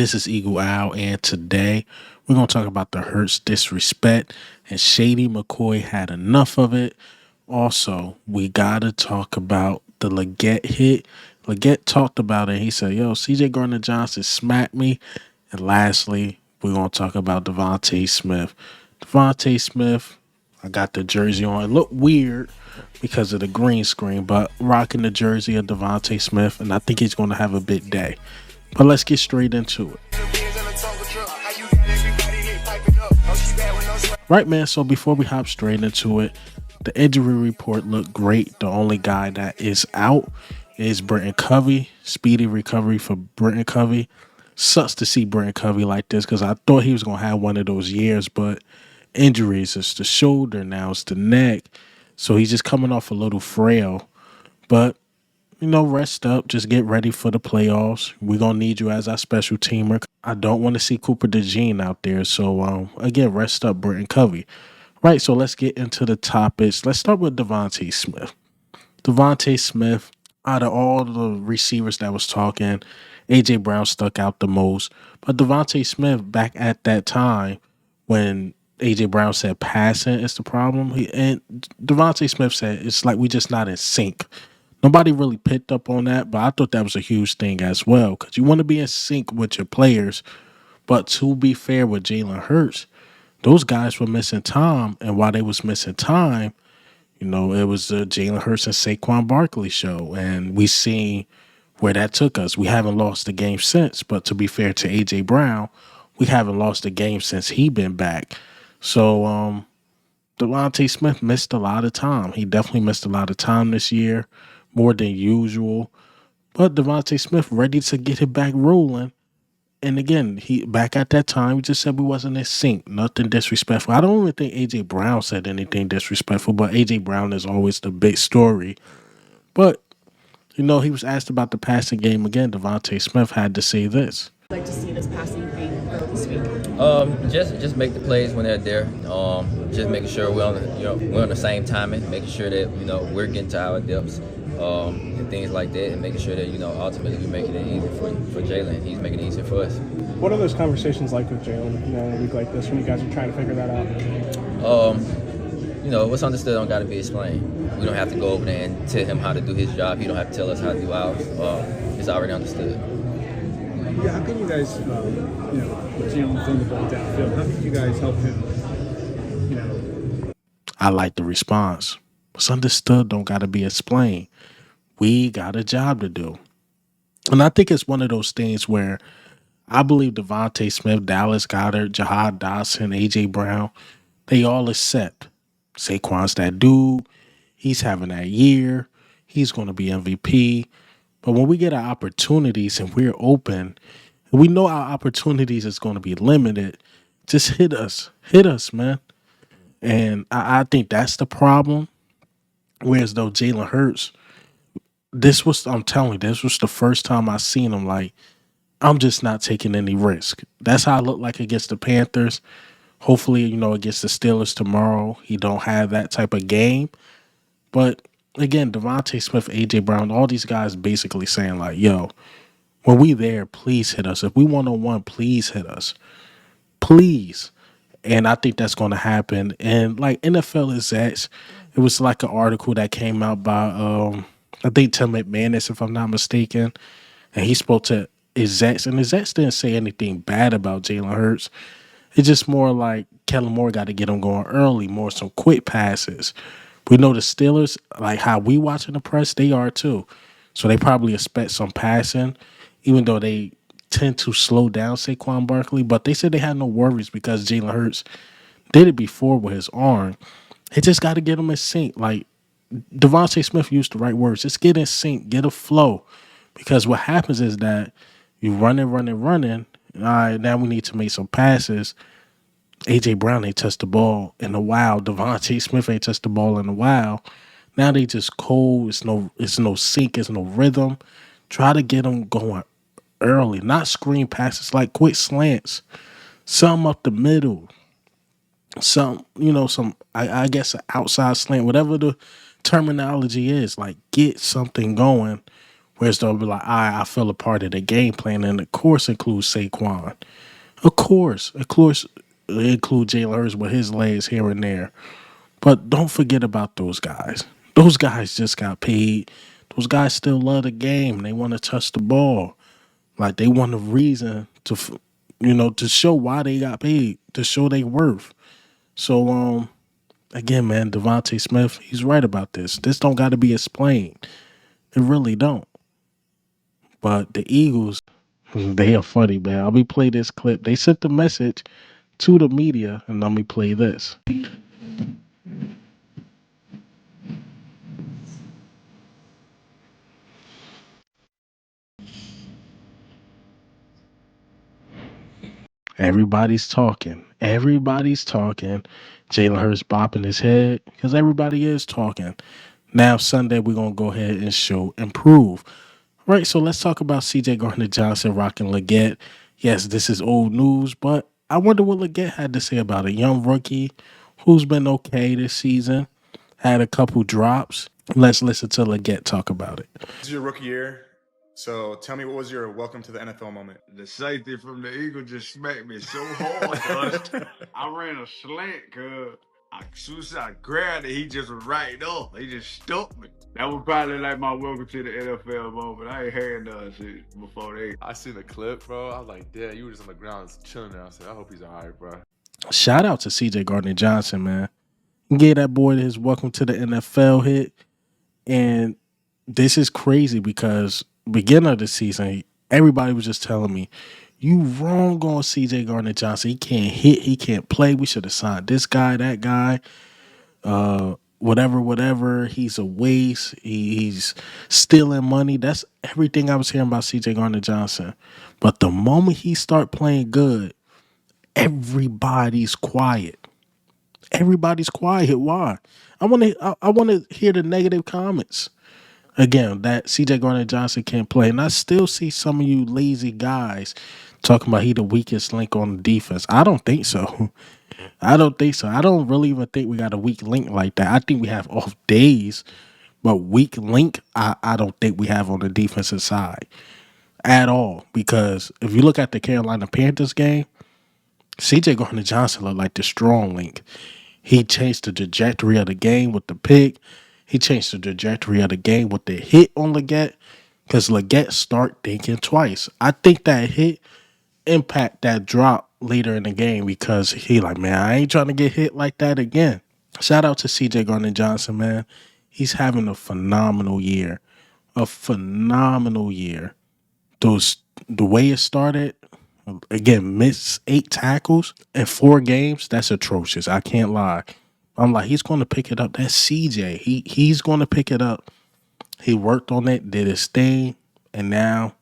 This is Eagle Owl, and today we're going to talk about the Hurts disrespect, and Shady McCoy had enough of it. Also, we got to talk about the Legette hit. Legette talked about it. He said, yo, CJ Gardner Johnson smacked me. And lastly, we're going to talk about DeVonta Smith. DeVonta Smith, I got the jersey on. It looked weird because of the green screen, but rocking the jersey of DeVonta Smith, and I think he's going to have a big day. But let's get straight into it. Right, man. So before we hop straight into it, the injury report looked great. The only guy that is out is Britton Covey. Speedy recovery for Britton Covey. Sucks to see Britton Covey like this because I thought he was going to have one of those years, but injuries. It's the shoulder, now it's the neck. So he's just coming off a little frail. But rest up. Just get ready for the playoffs. We're going to need you as our special teamer. I don't want to see Cooper DeJean out there. So, again, rest up, Britton Covey. Right, so let's get into the topics. Let's start with DeVonta Smith. DeVonta Smith, out of all the receivers that was talking, A.J. Brown stuck out the most. But DeVonta Smith, back at that time when A.J. Brown said passing is the problem, and DeVonta Smith said it's like we just not in sync. Nobody really picked up on that, but I thought that was a huge thing as well because you want to be in sync with your players. But to be fair with Jalen Hurts, those guys were missing time, and while they was missing time, it was the Jalen Hurts and Saquon Barkley show, and we seen where that took us. We haven't lost a game since, but to be fair to A.J. Brown, we haven't lost a game since he been back. So, DeVonta Smith missed a lot of time. He definitely missed a lot of time this year, more than usual. But DeVonta Smith ready to get it back rolling. And again, he back at that time, we just said we wasn't in sync. Nothing disrespectful. I don't even think A.J. Brown said anything disrespectful, but A.J. Brown is always the big story. But, he was asked about the passing game again. DeVonta Smith had to say this. Like to see this passing game go this week? Just make the plays when they're there. Just making sure we're on the same timing, making sure that we're getting to our depths, and things like that, and making sure that ultimately we're making it easy for Jalen. He's making it easy for us. What are those conversations like with Jalen? In a week like this, when you guys are trying to figure that out? What's understood don't got to be explained. We don't have to go over there and tell him how to do his job. He don't have to tell us how to do ours. It's already understood. Yeah, how can you guys, with Jalen throwing the ball downfield, how can you guys help him, I like the response. What's understood don't got to be explained. We got a job to do. And I think it's one of those things where I believe DeVonta Smith, Dallas Goedert, Jahad Dotson, A.J. Brown, they all accept Saquon's that dude. He's having that year. He's going to be MVP. But when we get our opportunities and we're open, and we know our opportunities is going to be limited, just hit us. Hit us, man. And I think that's the problem. Whereas though Jalen Hurts, I'm telling you, this was the first time I seen him like, I'm just not taking any risk. That's how I look like against the Panthers. Hopefully, against the Steelers tomorrow, he don't have that type of game. But again, DeVonta Smith, A.J. Brown, all these guys basically saying like, yo, when we there, please hit us. If we one-on-one, please hit us. Please. And I think that's going to happen. And like NFL execs, it was like an article that came out by, I think Tim McManus, if I'm not mistaken. And he spoke to execs. And execs didn't say anything bad about Jalen Hurts. It's just more like Kellen Moore got to get him going early, more some quick passes. We know the Steelers, like how we watching the press, they are too. So they probably expect some passing, even though they tend to slow down Saquon Barkley. But they said they had no worries because Jalen Hurts did it before with his arm. They just got to get him in sync. Like DeVonta Smith used the right words. Just get in sync, get a flow. Because what happens is that you running. All right, now we need to make some passes. A.J. Brown ain't touched the ball in a while. DeVonta Smith ain't touched the ball in a while. Now they just cold. It's no sync. It's no rhythm. Try to get them going early. Not screen passes, like quick slants. Some up the middle. Some, I guess an outside slant, whatever the terminology is. Like get something going Whereas they'll be like, I feel a part of the game plan, and of course includes Saquon. Of course, it include Jalen Hurts with his legs here and there. But don't forget about those guys. Those guys just got paid. Those guys still love the game. They want to touch the ball. Like, they want a reason to, to show why they got paid, to show they worth. So, again, man, DeVonta Smith, he's right about this. This don't got to be explained. It really don't. But the Eagles, they are funny, man. I'll be play this clip. They sent the message to the media, and let me play this. Everybody's talking. Everybody's talking. Jalen Hurts bopping his head because everybody is talking. Now, Sunday, we're going to go ahead and show improve. Right, so let's talk about CJ Gardner Johnson rocking Legette. Yes, this is old news, but I wonder what Legette had to say about a young rookie who's been okay this season, had a couple drops. Let's listen to Legette talk about it. This is your rookie year, so tell me, what was your welcome to the NFL moment? The safety from the Eagle just smacked me so hard, cuz. I ran a slant, cuz. As soon as I grabbed it, he just was right up. He just stuck me. That was probably like my welcome to the NFL moment. I ain't had none shit before they. I seen the clip, bro. I was like, damn, you were just on the ground chilling there. I said, I hope he's all right, bro. Shout out to CJ Gardner Johnson, man. Gave that boy his welcome to the NFL hit. And this is crazy because beginning of the season, everybody was just telling me, you wrong on CJ Gardner Johnson. He can't hit. He can't play. We should have signed this guy, that guy. Whatever. He's a waste. He's stealing money. That's everything I was hearing about CJ Gardner Johnson. But the moment he start playing good, everybody's quiet. Everybody's quiet. Why? I want to hear the negative comments. Again, that CJ Gardner Johnson can't play. And I still see some of you lazy guys talking about he the weakest link on the defense. I don't think so. I don't really even think we got a weak link like that. I think we have off days, but weak link, I don't think we have on the defensive side at all. Because if you look at the Carolina Panthers game, CJ Gardner Johnson looked like the strong link. He changed the trajectory of the game with the pick. He changed the trajectory of the game with the hit on Legette, because Legette start thinking twice. I think that hit impact that drop later in the game because he like, man, I ain't trying to get hit like that again. Shout out to CJ Gardner Johnson, man. He's having a phenomenal year. A phenomenal year. The way it started, again, missed 8 tackles in 4 games. That's atrocious. I can't lie. I'm like, he's going to pick it up. That's CJ. He's going to pick it up. He worked on it, did his thing, and now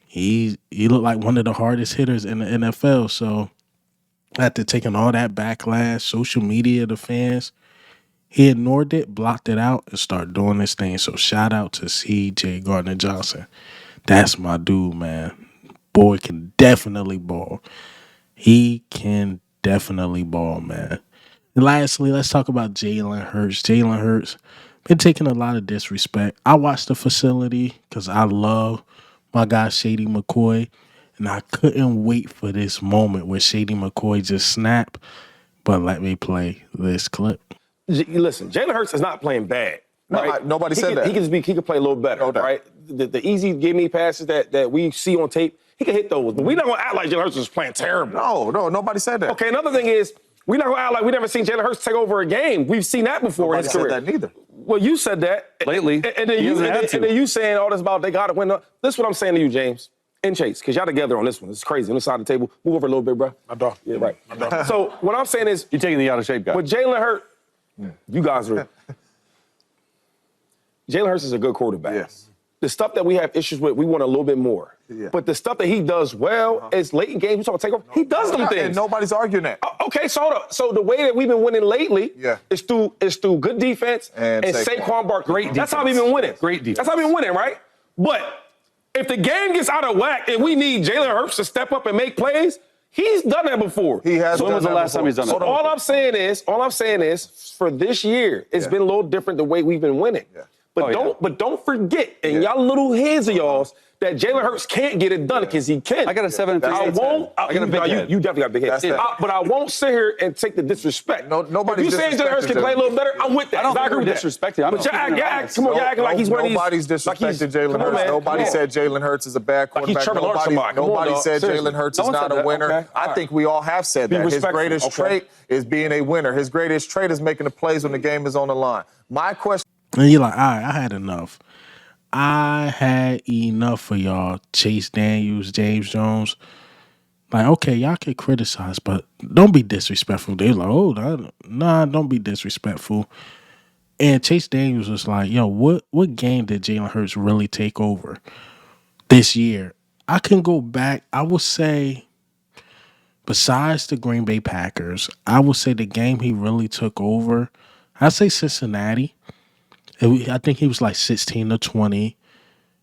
he looked like one of the hardest hitters in the NFL. So after taking all that backlash, social media, the fans, he ignored it, blocked it out, and started doing this thing. So shout out to CJ Gardner Johnson. That's my dude, man. Boy can definitely ball. He can definitely ball, man. And lastly, let's talk about Jalen Hurts. Jalen Hurts been taking a lot of disrespect. I watched the facility because I love my guy Shady McCoy, and I couldn't wait for this moment where Shady McCoy just snapped. But let me play this clip. Listen, Jalen Hurts is not playing bad. Right? No, nobody said that. He could play a little better, right? The easy give-me passes that we see on tape, he can hit those. But we're not going to act like Jalen Hurts is playing terrible. No, nobody said that. Okay, another thing is, we're not going to act like we never seen Jalen Hurts take over a game. We've seen that before in his career. Said that neither. Well, you said that. Lately. And then you saying all this about they got to win. This is what I'm saying to you, James and Chase, because y'all together on this one. It's crazy. On this side of the table. Move over a little bit, bro. My dog. Yeah, right. So what I'm saying is, You're taking the out of shape guy. with Jalen Hurts, you guys are. Jalen Hurts is a good quarterback. Yes. The stuff that we have issues with, we want a little bit more. Yeah. But the stuff that he does well is late in games. We talk about take over. He does them things. And nobody's arguing that. Okay, so the way that we've been winning lately is through good defense and Saquon Barkley. Great defense. That's how we've been winning. Great defense. That's how we've been winning, right? But if the game gets out of whack and we need Jalen Hurts to step up and make plays, he's done that before. He has. So when was the last time he's done that? So all I'm saying is, for this year, it's been a little different the way we've been winning. Yeah. But don't forget, and y'all little heads of y'all's, that Jalen Hurts can't get it done because he can. I got a 7 and 3. I won't. I got a big head. You definitely got a big head. But I won't sit here and take the disrespect. Nobody's if you saying Jalen Hurts can play a little better, I'm with that. I don't agree with that. disrespecting. But y'all acting like he's one of these. Nobody's disrespecting Jalen Hurts. Nobody said Jalen Hurts is a bad quarterback. Nobody said Jalen Hurts is not a winner. I think we all have said that. His greatest trait is being a winner. His greatest trait is making the plays when the game is on the line. My question. And you're like, all right, I had enough. I had enough for y'all, Chase Daniels, James Jones. Like, okay, y'all can criticize, but don't be disrespectful. They're like, oh, nah, don't be disrespectful. And Chase Daniels was like, yo, what game did Jalen Hurts really take over this year? I can go back. I would say, besides the Green Bay Packers, I would say the game he really took over, I'd say Cincinnati. I think he was like 16-20.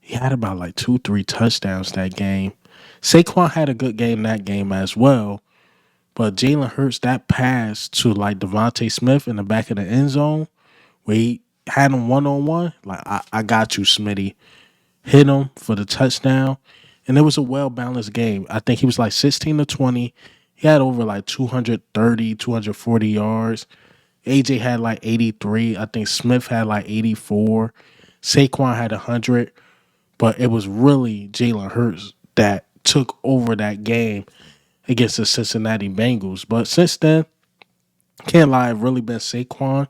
He had about like 2-3 touchdowns that game. Saquon had a good game that game as well. But Jalen Hurts, that pass to like DeVonta Smith in the back of the end zone, where he had him one-on-one, like, I got you, Smitty. Hit him for the touchdown. And it was a well-balanced game. I think he was like 16-20. He had over like 230, 240 yards. AJ had like 83. I think Smith had like 84. Saquon had 100. But it was really Jalen Hurts that took over that game against the Cincinnati Bengals. But since then, can't lie, I've really been Saquon.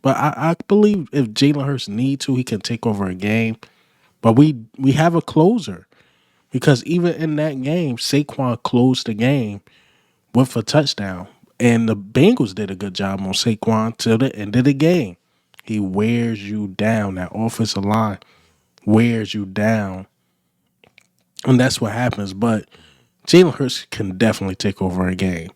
But I believe if Jalen Hurts need to, he can take over a game. But we have a closer. Because even in that game, Saquon closed the game with a touchdown. And the Bengals did a good job on Saquon till the end of the game. He wears you down. That offensive line wears you down. And that's what happens. But Jalen Hurts can definitely take over a game.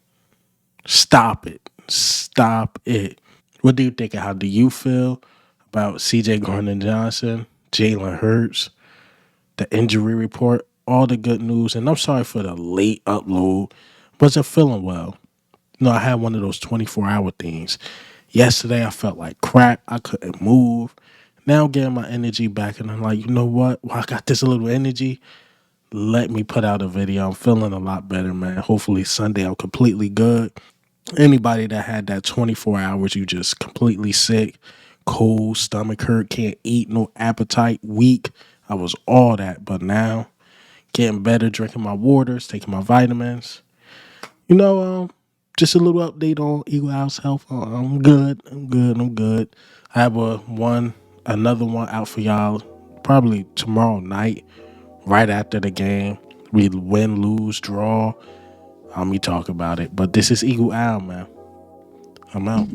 Stop it. Stop it. What do you think? How do you feel about CJ Gardner Johnson, Jalen Hurts, the injury report, all the good news? And I'm sorry for the late upload. Wasn't feeling well. No, I had one of those 24-hour things. Yesterday, I felt like crap. I couldn't move. Now I'm getting my energy back, and I'm like, you know what? Well, I got this little energy. Let me put out a video. I'm feeling a lot better, man. Hopefully Sunday I'm completely good. Anybody that had that 24 hours, you just completely sick, cold, stomach hurt, can't eat, no appetite, weak. I was all that, but now getting better, drinking my waters, taking my vitamins. You know, just a little update on Eagle House Health. I'm good. I have another one out for y'all probably tomorrow night, right after the game. We win, lose, draw. We talk about it. But this is Eagle Owl, man. I'm out.